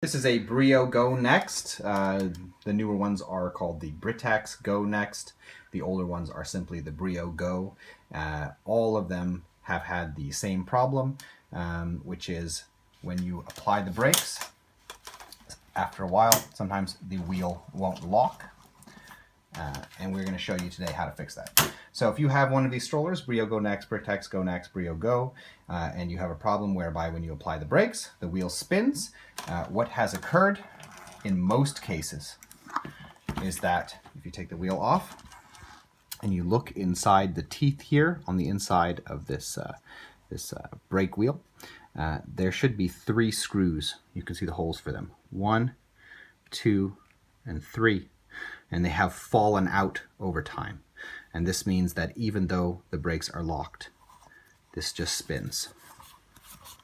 This is a Brio Go Next. The newer ones are called the Britax Go Next. The older ones are simply the Brio Go. All of them have had the same problem, which is when you apply the brakes, after a while, sometimes the wheel won't lock. And we're going to show you today how to fix that. So if you have one of these strollers, Brio Go Next, Britax Go Next, Brio Go, and you have a problem whereby when you apply the brakes, the wheel spins, what has occurred in most cases is that if you take the wheel off and you look inside the teeth here on the inside of this brake wheel, there should be 3 screws. You can see the holes for them. 1, 2, and 3. And they have fallen out over time. And this means that even though the brakes are locked, this just spins.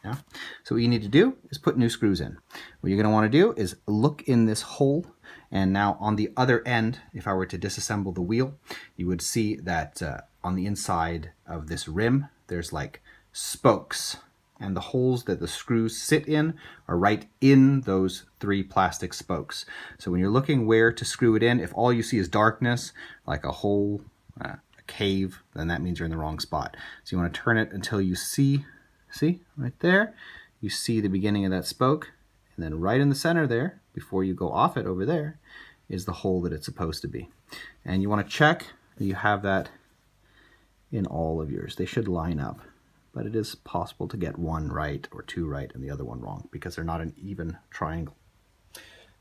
Yeah? So what you need to do is put new screws in. What you're going to want to do is look in this hole, and now on the other end, if I were to disassemble the wheel, you would see that on the inside of this rim, there's like spokes. And the holes that the screws sit in are right in those 3 plastic spokes. So when you're looking where to screw it in, if all you see is darkness, like a hole, a cave, then that means you're in the wrong spot. So you want to turn it until you see right there, you see the beginning of that spoke, and then right in the center there, before you go off it over there, is the hole that it's supposed to be. And you want to check that you have that in all of yours. They should line up. But it is possible to get 1 right or 2 right and the other one wrong because they're not an even triangle.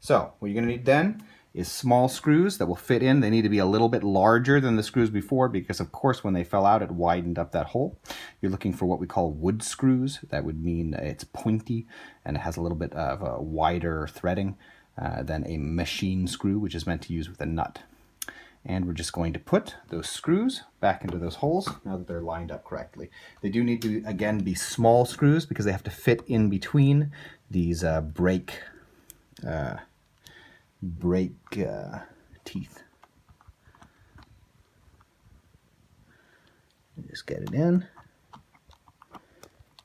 So what you're going to need then is small screws that will fit in. They need to be a little bit larger than the screws before because, of course, when they fell out, it widened up that hole. You're looking for what we call wood screws. That would mean it's pointy and it has a little bit of a wider threading than a machine screw, which is meant to use with a nut. And we're just going to put those screws back into those holes now that they're lined up correctly. They do need to, again, be small screws because they have to fit in between these brake teeth. And just get it in,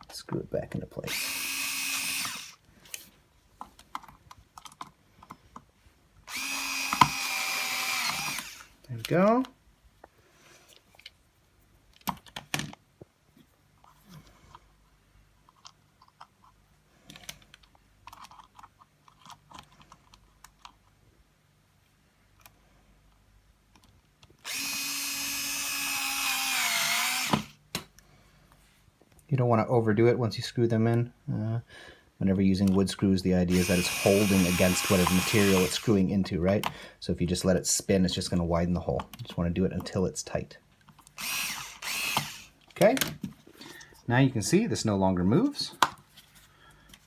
screw it back into place. There we go. You don't want to overdo it once you screw them in. Whenever using wood screws, the idea is that it's holding against whatever material it's screwing into, right? So if you just let it spin, it's just going to widen the hole. You just want to do it until it's tight. Okay, now you can see this no longer moves.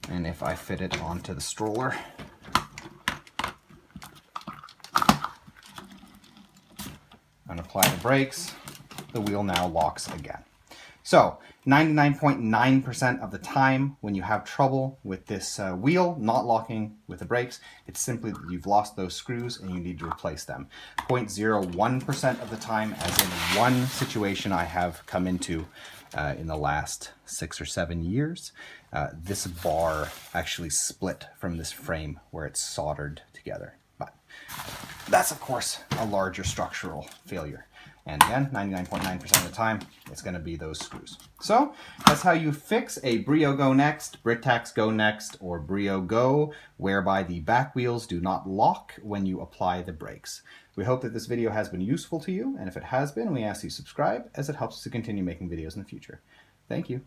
And if I fit it onto the stroller, and apply the brakes, the wheel now locks again. So 99.9% of the time when you have trouble with this wheel not locking with the brakes, it's simply that you've lost those screws and you need to replace them. 0.01% of the time, as in one situation I have come into in the last 6 or 7 years, this bar actually split from this frame where it's soldered together. But that's, of course, a larger structural failure. And again, 99.9% of the time, it's going to be those screws. So that's how you fix a Brio Go Next, Britax Go Next, or Brio Go, whereby the back wheels do not lock when you apply the brakes. We hope that this video has been useful to you, and if it has been, we ask you to subscribe, as it helps us to continue making videos in the future. Thank you.